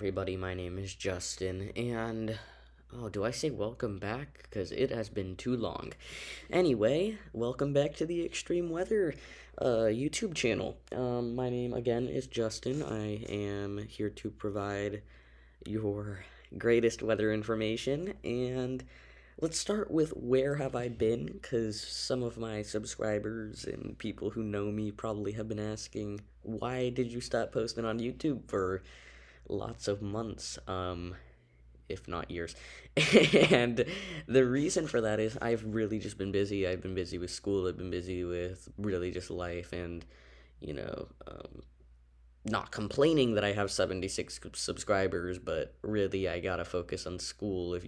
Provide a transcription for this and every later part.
everybody, my name is Justin, and do I say welcome back? Because it has been too long. Anyway, welcome back to the Extreme Weather YouTube channel. My name again is Justin. I am here to provide your greatest weather information, and let's start with where have I been, because some of my subscribers and people who know me probably have been asking, why did you stop posting on YouTube for lots of months, if not years. And the reason for that is I've really just been busy. I've been busy with school, I've been busy with really just life, and, you know, not complaining that I have 76 subscribers, but really I gotta focus on school if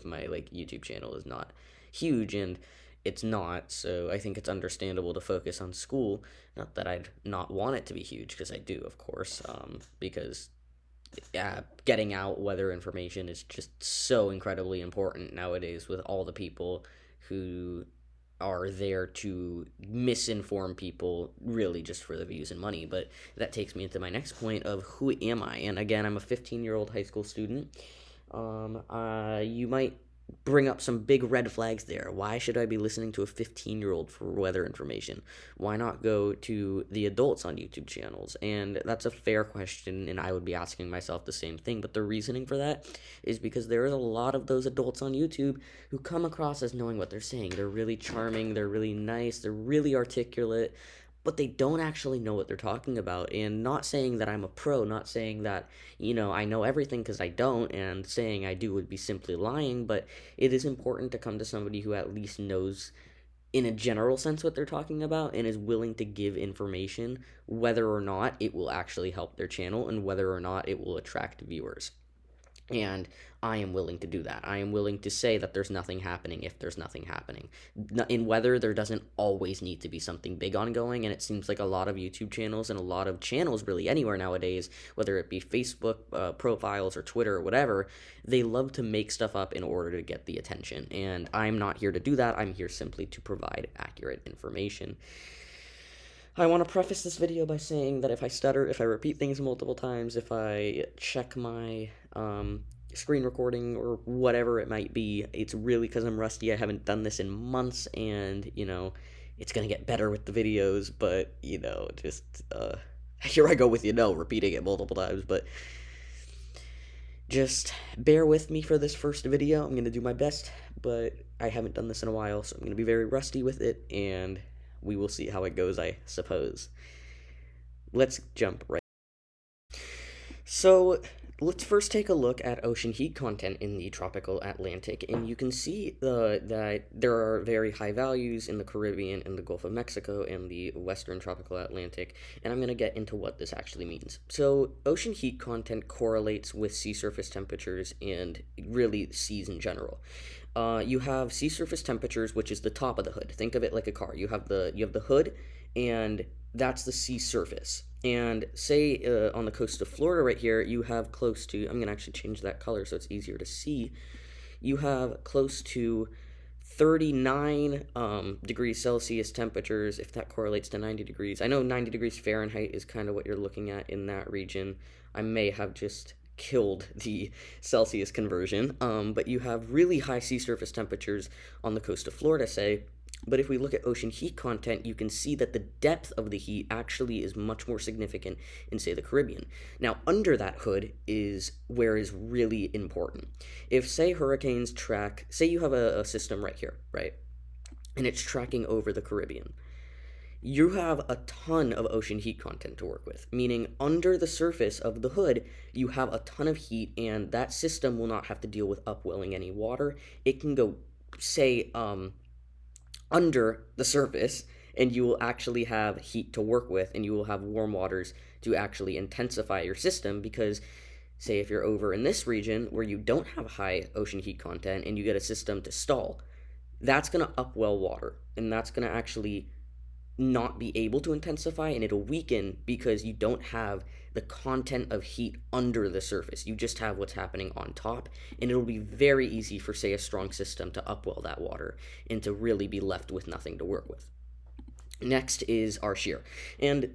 my, YouTube channel is not huge, and it's not, so I think it's understandable to focus on school. Not that I'd not want it to be huge, because I do, of course, because getting out weather information is just so incredibly important nowadays, with all the people who are there to misinform people really just for the views and money. But that takes me into my next point of who am I? And again, I'm a 15-year-old high school student. You might bring up some big red flags there. Why should I be listening to a 15-year-old for weather information? Why not go to the adults on YouTube channels? And that's a fair question, and I would be asking myself the same thing. But the reasoning for that is because there is a lot of those adults on YouTube who come across as knowing what they're saying. They're really charming, they're really nice, they're really articulate, but they don't actually know what they're talking about. And not saying that I'm a pro, not saying that, I know everything, because I don't, and saying I do would be simply lying, but it is important to come to somebody who at least knows in a general sense what they're talking about and is willing to give information, whether or not it will actually help their channel and whether or not it will attract viewers. And I am willing to do that. I am willing to say that there's nothing happening if there's nothing happening. In weather, there doesn't always need to be something big ongoing, and it seems like a lot of YouTube channels and a lot of channels really anywhere nowadays, whether it be Facebook profiles or Twitter or whatever, they love to make stuff up in order to get the attention. And I'm not here to do that. I'm here simply to provide accurate information. I want to preface this video by saying that if I stutter, if I repeat things multiple times, if I check my screen recording or whatever it might be, it's really because I'm rusty. I haven't done this in months, and, it's going to get better with the videos, but, just, here I go with, repeating it multiple times, but just bear with me for this first video. I'm going to do my best, but I haven't done this in a while, so I'm going to be very rusty with it, and we will see how it goes, I suppose. Let's jump right. So, let's first take a look at ocean heat content in the tropical Atlantic, and you can see that there are very high values in the Caribbean and the Gulf of Mexico and the western tropical Atlantic, and I'm going to get into what this actually means. So, ocean heat content correlates with sea surface temperatures and really seas in general. You have sea surface temperatures, which is the top of the hood. Think of it like a car. You have the hood, and that's the sea surface. And say on the coast of Florida right here, you have close to, I'm going to actually change that color so it's easier to see. You have close to 39 degrees Celsius temperatures, if that correlates to 90 degrees. I know 90 degrees Fahrenheit is kind of what you're looking at in that region. I may have just killed the Celsius conversion, but you have really high sea surface temperatures on the coast of Florida, say. But if we look at ocean heat content, you can see that the depth of the heat actually is much more significant in, say, the Caribbean. Now, under that hood is where is really important. If, say, hurricanes say you have a system right here, right, and it's tracking over the Caribbean, you have a ton of ocean heat content to work with, meaning under the surface of the hood, you have a ton of heat, and that system will not have to deal with upwelling any water. It can go, say, under the surface, and you will actually have heat to work with, and you will have warm waters to actually intensify your system, because, say, if you're over in this region where you don't have high ocean heat content and you get a system to stall, that's going to upwell water, and that's going to actually not be able to intensify, and it'll weaken because you don't have the content of heat under the surface. You just have what's happening on top, and it'll be very easy for, say, a strong system to upwell that water and to really be left with nothing to work with. Next is our shear, and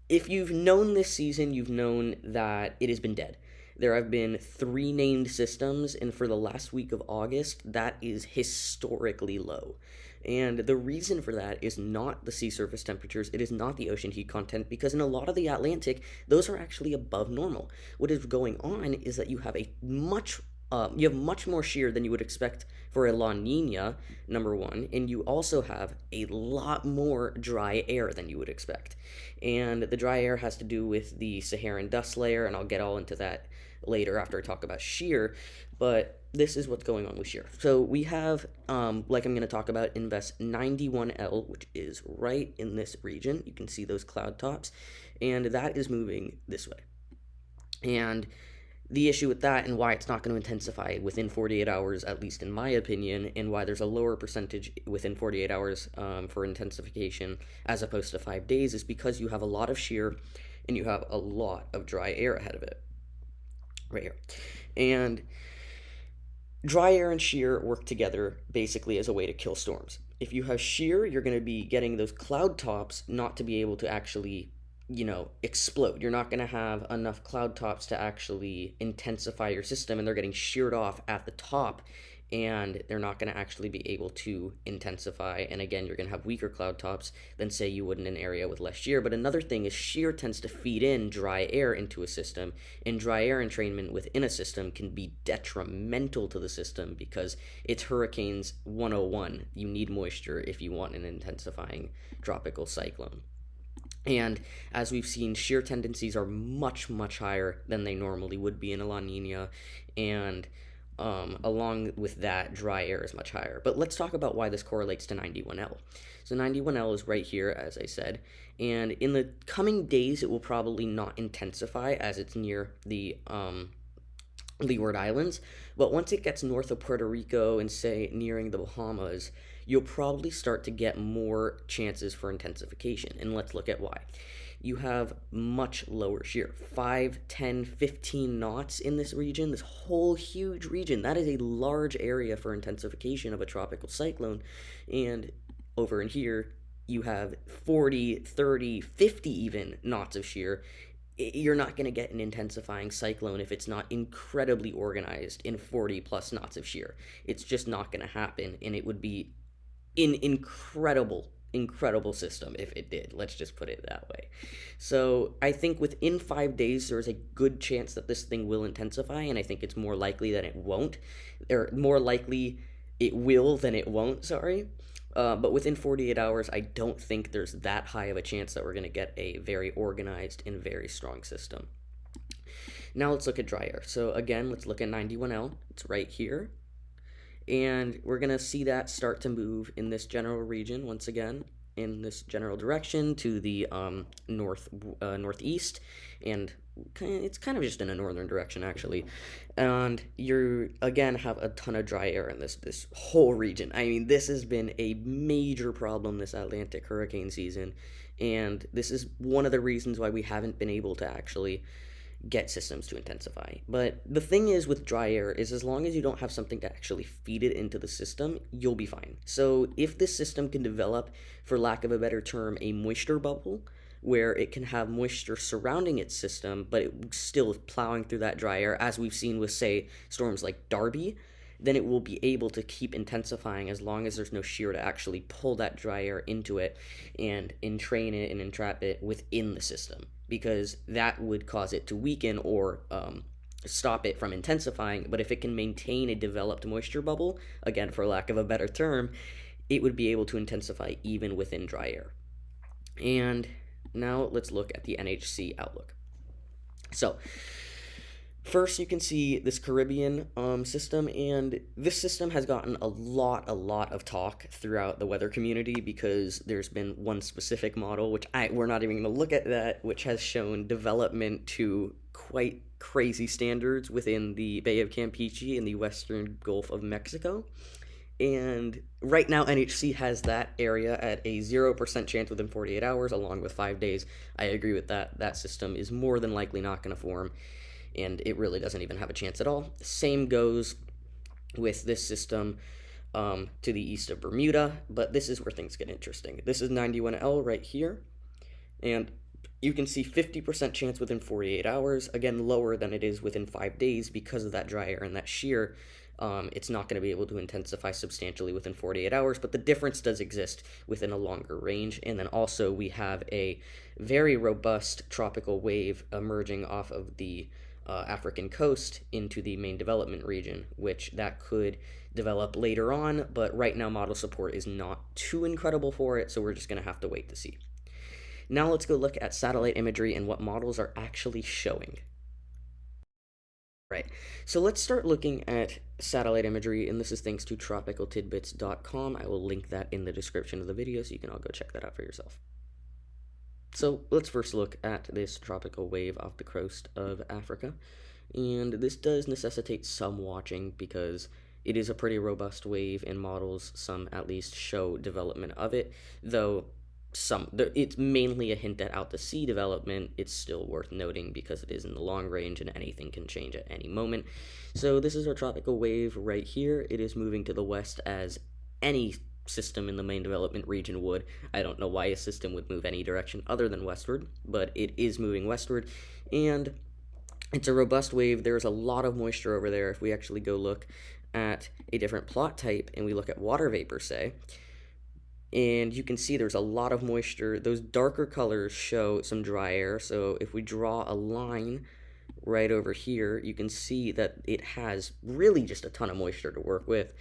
if you've known this season, you've known that it has been dead. There have been 3 named systems, and for the last week of August, that is historically low. And the reason for that is not the sea surface temperatures, it is not the ocean heat content, because in a lot of the Atlantic, those are actually above normal. What is going on is that you have much more shear than you would expect for a La Nina, number one, and you also have a lot more dry air than you would expect. And the dry air has to do with the Saharan dust layer, and I'll get all into that later after I talk about shear, but this is what's going on with shear. So we have, like I'm going to talk about, Invest 91L, which is right in this region. You can see those cloud tops, and that is moving this way. And the issue with that, and why it's not going to intensify within 48 hours, at least in my opinion, and why there's a lower percentage within 48 hours for intensification as opposed to 5 days, is because you have a lot of shear and you have a lot of dry air ahead of it. Right here. And dry air and shear work together basically as a way to kill storms. If you have shear, you're going to be getting those cloud tops not to be able to actually, explode. You're not going to have enough cloud tops to actually intensify your system, and they're getting sheared off at the top, and they're not going to actually be able to intensify. And again, you're going to have weaker cloud tops than, say, you would in an area with less shear. But another thing is shear tends to feed in dry air into a system, and dry air entrainment within a system can be detrimental to the system because it's hurricanes 101. You need moisture if you want an intensifying tropical cyclone. And as we've seen, shear tendencies are much, much higher than they normally would be in a La Nina, and along with that, dry air is much higher. But let's talk about why this correlates to 91L. So 91L is right here, as I said, and in the coming days, it will probably not intensify as it's near the Leeward Islands, but once it gets north of Puerto Rico and, say, nearing the Bahamas, you'll probably start to get more chances for intensification, and let's look at why. You have much lower shear, 5, 10, 15 knots in this region, this whole huge region. That is a large area for intensification of a tropical cyclone. And over in here, you have 40, 30, 50 even knots of shear. You're not going to get an intensifying cyclone if it's not incredibly organized in 40 plus knots of shear. It's just not going to happen, and it would be an incredible system if it did. Let's just put it that way. So I think within 5 days, there's a good chance that this thing will intensify, and I think it's more likely that it won't, or more likely it will than it won't, sorry. But within 48 hours, I don't think there's that high of a chance that we're going to get a very organized and very strong system. Now let's look at dry air. So again, let's look at 91L. It's right here. And we're going to see that start to move in this general region once again, in this general direction to the northeast, and it's kind of just in a northern direction actually. And you again have a ton of dry air in this whole region. I mean, this has been a major problem this Atlantic hurricane season, and this is one of the reasons why we haven't been able to actually get systems to intensify. But the thing is with dry air is as long as you don't have something to actually feed it into the system, you'll be fine. So if this system can develop, for lack of a better term, a moisture bubble, where it can have moisture surrounding its system, but it still is plowing through that dry air, as we've seen with, say, storms like Darby, then it will be able to keep intensifying as long as there's no shear to actually pull that dry air into it and entrain it and entrap it within the system, because that would cause it to weaken or stop it from intensifying. But if it can maintain a developed moisture bubble, again, for lack of a better term, it would be able to intensify even within dry air. And now let's look at the NHC outlook. So first, you can see this Caribbean system, and this system has gotten a lot of talk throughout the weather community because there's been one specific model, which we're not even going to look at that, which has shown development to quite crazy standards within the Bay of Campeche in the western Gulf of Mexico. And right now, NHC has that area at a 0% chance within 48 hours, along with 5 days. I agree with that. That system is more than likely not going to form, and it really doesn't even have a chance at all. Same goes with this system to the east of Bermuda, but this is where things get interesting. This is 91L right here, and You can see 50% chance within 48 hours, again, lower than it is within 5 days because of that dry air and that shear. It's not going to be able to intensify substantially within 48 hours, but the difference does exist within a longer range. And then also, we have a very robust tropical wave emerging off of the African coast into the main development region, which that could develop later on, but right now model support is not too incredible for it, so we're just going to have to wait to see. Now let's go look at satellite imagery and what models are actually showing. Right, so let's start looking at satellite imagery, and this is thanks to tropicaltidbits.com. I will link that in the description of the video so you can all go check that out for yourself. So let's first look at this tropical wave off the coast of Africa, and this does necessitate some watching because it is a pretty robust wave, and models, some at least, show development of it, though it's mainly a hint at out to sea development. It's still worth noting because it is in the long range and anything can change at any moment. So this is our tropical wave right here. It is moving to the west as any system in the main development region would. I don't know why a system would move any direction other than westward, but it is moving westward, and it's a robust wave. There's a lot of moisture over there. If we actually go look at a different plot type and we look at water vapor, say, and you can see there's a lot of moisture. Those darker colors show some dry air, so if we draw a line right over here, you can see that it has really just a ton of moisture to work with.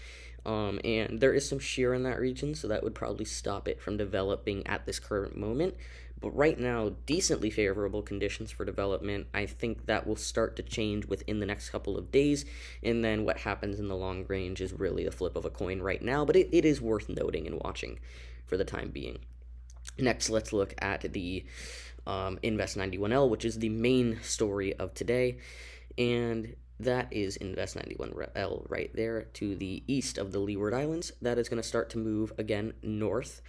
And there is some shear in that region, so that would probably stop it from developing at this current moment. But right now, decently favorable conditions for development. I think that will start to change within the next couple of days, and then what happens in the long range is really a flip of a coin right now, but it is worth noting and watching for the time being. Next, let's look at the Invest 91L, which is the main story of today, and that is Invest 91L right there to the east of the Leeward Islands. That is going to start to move again north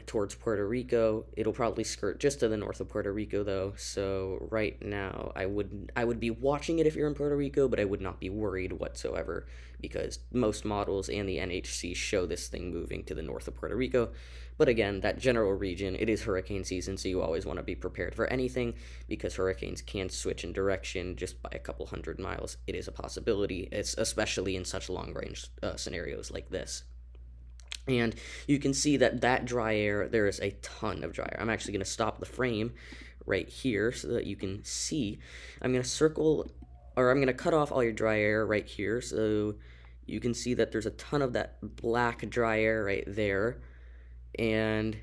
towards Puerto Rico. It'll probably skirt just to the north of Puerto Rico, though. So right now, I would be watching it if you're in Puerto Rico, but I would not be worried whatsoever because most models and the NHC show this thing moving to the north of Puerto Rico. But again, that general region, it is hurricane season, so you always want to be prepared for anything because hurricanes can switch in direction just by a couple hundred miles. It is a possibility, it's especially in such long-range scenarios like this. And you can see that dry air, there is a ton of dry air. I'm actually going to stop the frame right here so that you can see. I'm going to cut off all your dry air right here so you can see that there's a ton of that black dry air right there. And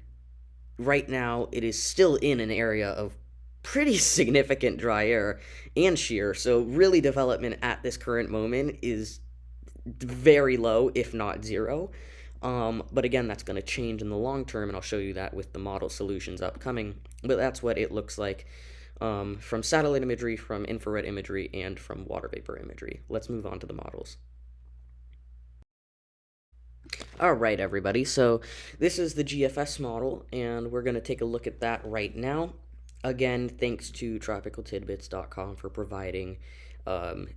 right now it is still in an area of pretty significant dry air and shear, so really development at this current moment is very low, if not zero. But again, that's going to change in the long term, and I'll show you that with the model solutions upcoming. But that's what it looks like from satellite imagery, from infrared imagery, and from water vapor imagery. Let's move on to the models. Alright everybody, so this is the GFS model, and we're going to take a look at that right now. Again, thanks to tropicaltidbits.com for providing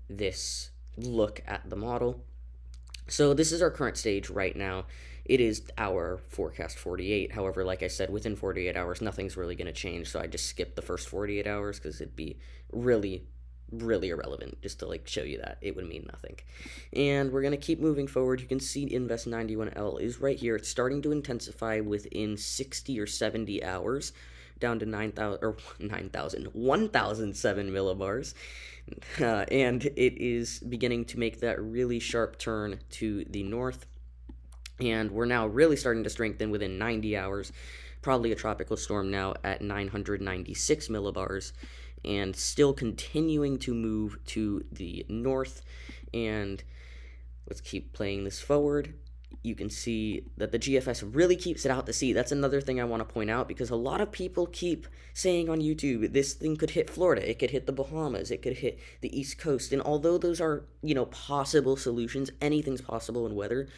this look at the model. So this is our current stage right now. It is our forecast 48. However, like I said, within 48 hours, nothing's really going to change, so I just skipped the first 48 hours because it'd be really irrelevant just to show you that. It would mean nothing. And we're going to keep moving forward. You can see Invest 91L is right here. It's starting to intensify within 60 or 70 hours down to 1,007 millibars. And it is beginning to make that really sharp turn to the north. And we're now really starting to strengthen within 90 hours. Probably a tropical storm now at 996 millibars. And still continuing to move to the north. And let's keep playing this forward. You can see that the GFS really keeps it out to sea. That's another thing I want to point out, because a lot of people keep saying on YouTube, this thing could hit Florida, it could hit the Bahamas, it could hit the East Coast. And although those are, possible solutions, anything's possible in weather,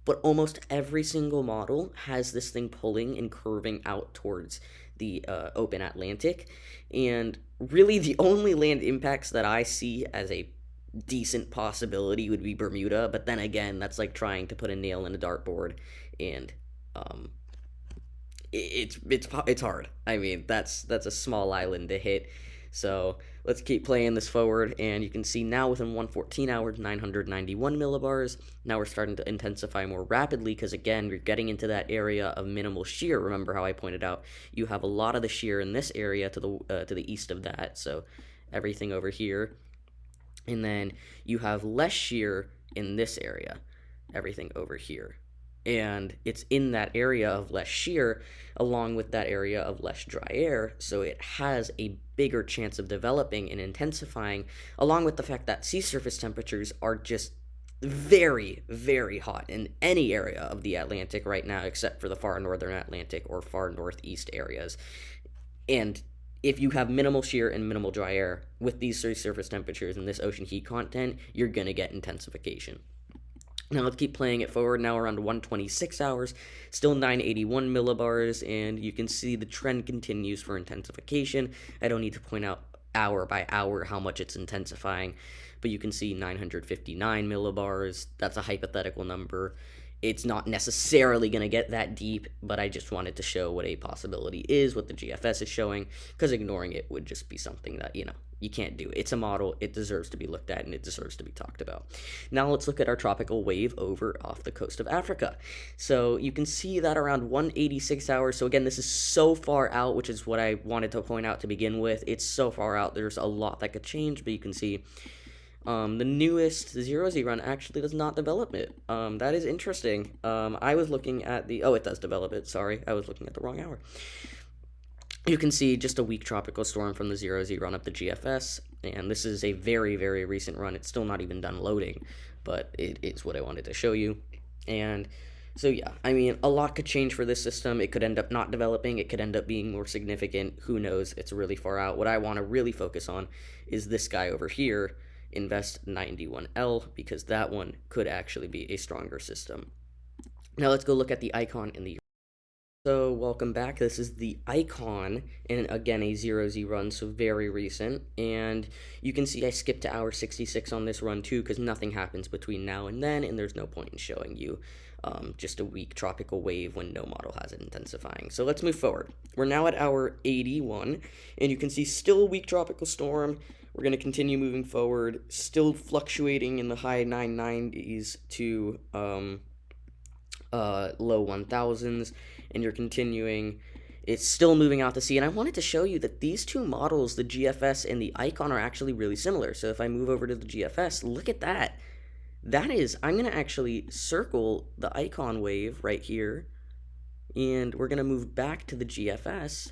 but almost every single model has this thing pulling and curving out towards the open Atlantic. And really the only land impacts that I see as a decent possibility would be Bermuda, but then again, that's like trying to put a nail in a dartboard, and it's hard. I mean, that's a small island to hit. So let's keep playing this forward, and you can see now within 114 hours, 991 millibars. Now we're starting to intensify more rapidly because again, you're getting into that area of minimal shear. Remember how I pointed out you have a lot of the shear in this area to the east of that. So everything over here, and then you have less shear in this area, everything over here. And it's in that area of less shear along with that area of less dry air, so it has a bigger chance of developing and intensifying, along with the fact that sea surface temperatures are just very, very hot in any area of the Atlantic right now, except for the far northern Atlantic or far northeast areas. And if you have minimal shear and minimal dry air with these sea surface temperatures and this ocean heat content, you're going to get intensification. Now let's keep playing it forward, now around 126 hours, still 981 millibars, and you can see the trend continues for intensification. I don't need to point out hour by hour how much it's intensifying, but you can see 959 millibars. That's a hypothetical number. It's not necessarily going to get that deep, but I just wanted to show what a possibility is, what the GFS is showing, because ignoring it would just be something that, you can't do. It's a model, it deserves to be looked at, and it deserves to be talked about. Now let's look at our tropical wave over off the coast of Africa. So you can see that around 186 hours. So again, this is so far out, which is what I wanted to point out to begin with. It's so far out, there's a lot that could change, but you can see the newest 0Z run actually does not develop it. That is interesting. I was looking at it does develop it. Sorry, I was looking at the wrong hour. You can see just a weak tropical storm from the 0Z run up the GFS, and this is a very, very recent run. It's still not even done loading, but it is what I wanted to show you. And so yeah, I mean, a lot could change for this system. It could end up not developing. It could end up being more significant. Who knows? It's really far out. What I want to really focus on is this guy over here, Invest 91L, because that one could actually be a stronger system. Now let's go look at the icon in the. So welcome back. This is the icon, and again a 0Z run, so very recent. And you can see I skipped to hour 66 on this run too, because nothing happens between now and then, and there's no point in showing you just a weak tropical wave when no model has it intensifying. So let's move forward. We're now at hour 81, and you can see still a weak tropical storm. We're going to continue moving forward, still fluctuating in the high 990s to low 1000s, and you're continuing. It's still moving out to sea, and I wanted to show you that these two models, the GFS and the icon, are actually really similar. So if I move over to the GFS, look at that. That is, I'm going to actually circle the icon wave right here, and we're going to move back to the GFS.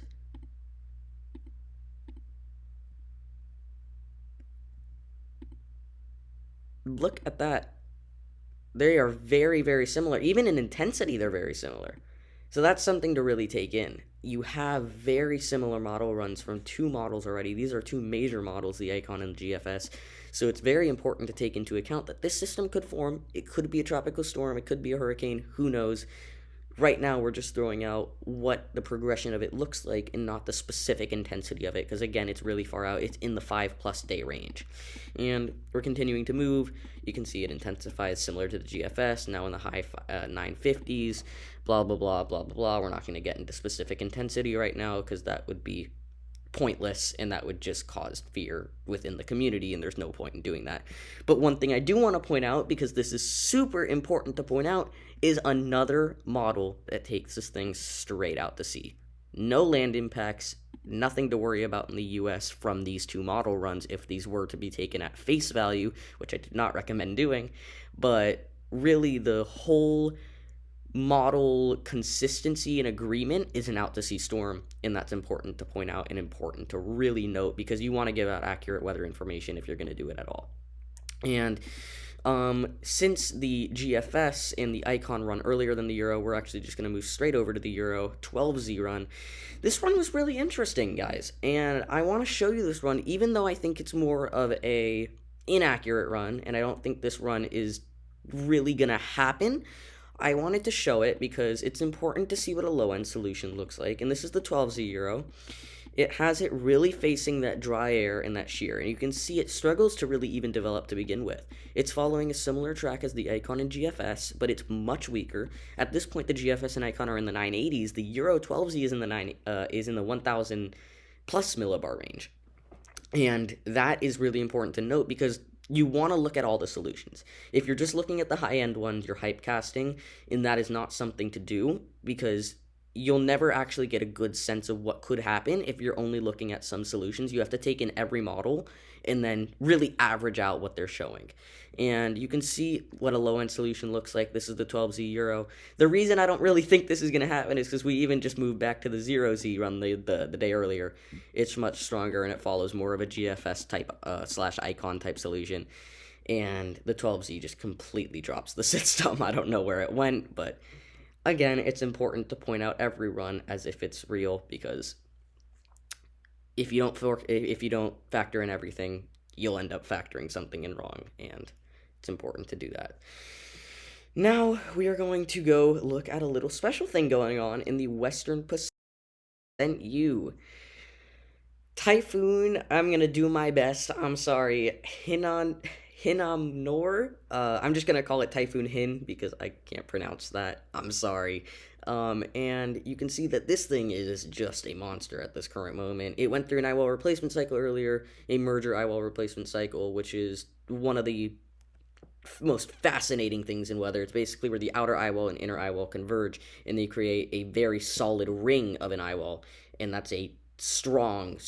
Look at that. They are very, very similar. Even in intensity, they're very similar. So that's something to really take in. You have very similar model runs from two models already. These are two major models, the icon and the GFS. So it's very important to take into account that this system could form. It could be a tropical storm. It could be a hurricane. Who knows? Right now, we're just throwing out what the progression of it looks like and not the specific intensity of it, because again, it's really far out. It's in the 5+ day range. And we're continuing to move. You can see it intensifies similar to the GFS, now in the high 950s, blah, blah, blah, blah, blah, blah. We're not going to get into specific intensity right now because that would be pointless, and that would just cause fear within the community, and there's no point in doing that. But one thing I do want to point out, because this is super important to point out, is another model that takes this thing straight out to sea. No land impacts, nothing to worry about in the US from these two model runs if these were to be taken at face value, which I did not recommend doing. But really, the whole model consistency and agreement is an out to sea storm, and that's important to point out and important to really note, because you want to give out accurate weather information if you're going to do it at all. And since the GFS and the icon run earlier than the Euro, we're actually just going to move straight over to the Euro 12Z run. This run was really interesting, guys, and I want to show you this run, even though I think it's more of a inaccurate run, and I don't think this run is really going to happen. I wanted to show it because it's important to see what a low-end solution looks like, and this is the 12Z Euro, it has it really facing that dry air and that shear, and you can see it struggles to really even develop to begin with. It's following a similar track as the Icon and GFS, but it's much weaker. At this point, the GFS and Icon are in the 980s. The Euro 12Z is in the 1000 plus millibar range, and that is really important to note because you want to look at all the solutions. If you're just looking at the high end ones, you're hype casting, and that is not something to do because you'll never actually get a good sense of what could happen if you're only looking at some solutions. You have to take in every model and then really average out what they're showing. And you can see what a low-end solution looks like. This is the 12Z Euro. The reason I don't really think this is going to happen is because we even just moved back to the 0Z run the day earlier. It's much stronger, and it follows more of a GFS type slash icon type solution. And the 12Z just completely drops the system. I don't know where it went, but again, it's important to point out every run as if it's real, because if you don't factor in everything, you'll end up factoring something in wrong, and it's important to do that. Now we are going to go look at a little special thing going on in the Western Pacific. And you, Typhoon, I'm gonna do my best. I'm sorry, Hinnamnor. I'm just gonna call it Typhoon Hin because I can't pronounce that. I'm sorry. And you can see that this thing is just a monster at this current moment. It went through an eyewall replacement cycle earlier, a merger eyewall replacement cycle, which is one of the most fascinating things in weather. It's basically where the outer eyewall and inner eyewall converge, and they create a very solid ring of an eyewall, and that's a strong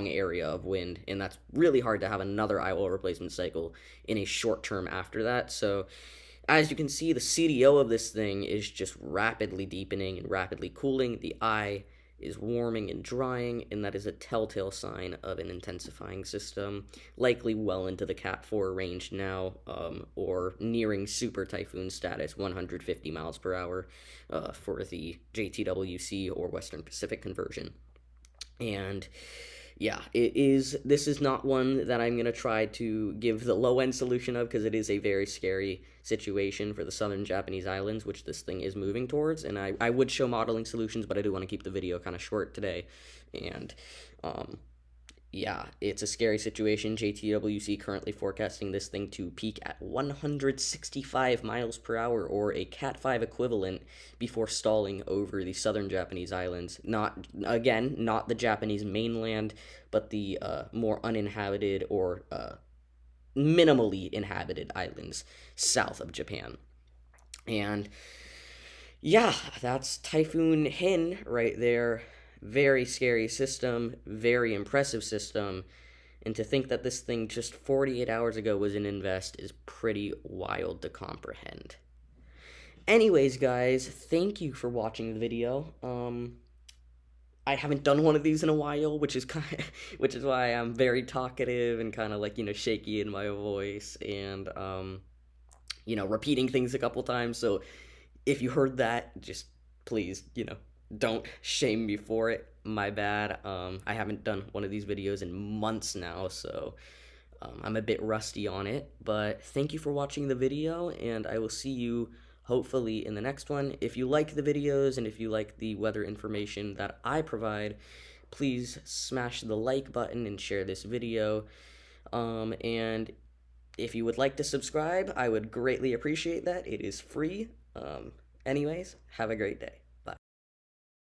area of wind, and that's really hard to have another eyewall replacement cycle in a short term after that. So as you can see, the CDO of this thing is just rapidly deepening and rapidly cooling. The eye is warming and drying, and that is a telltale sign of an intensifying system, likely well into the Cat 4 range now, or nearing super typhoon status, 150 miles per hour for the JTWC or Western Pacific conversion. And yeah, this is not one that I'm going to try to give the low-end solution of, because it is a very scary situation for the southern Japanese islands, which this thing is moving towards. And I would show modeling solutions, but I do want to keep the video kind of short today. And yeah, it's a scary situation. JTWC currently forecasting this thing to peak at 165 miles per hour, or a Cat 5 equivalent, before stalling over the southern Japanese islands. Not the Japanese mainland, but the more uninhabited or minimally inhabited islands south of Japan. And yeah, that's Typhoon Hin right there. Very scary system, very impressive system, and to think that this thing just 48 hours ago was an invest is pretty wild to comprehend. Anyways, guys, thank you for watching the video. I haven't done one of these in a while, which is why I'm very talkative and kind of like, shaky in my voice, and repeating things a couple times. So if you heard that, just please, don't shame me for it. My bad. I haven't done one of these videos in months now, so I'm a bit rusty on it. But thank you for watching the video, and I will see you hopefully in the next one. If you like the videos and if you like the weather information that I provide, please smash the like button and share this video. And if you would like to subscribe, I would greatly appreciate that. It is free. Anyways, have a great day.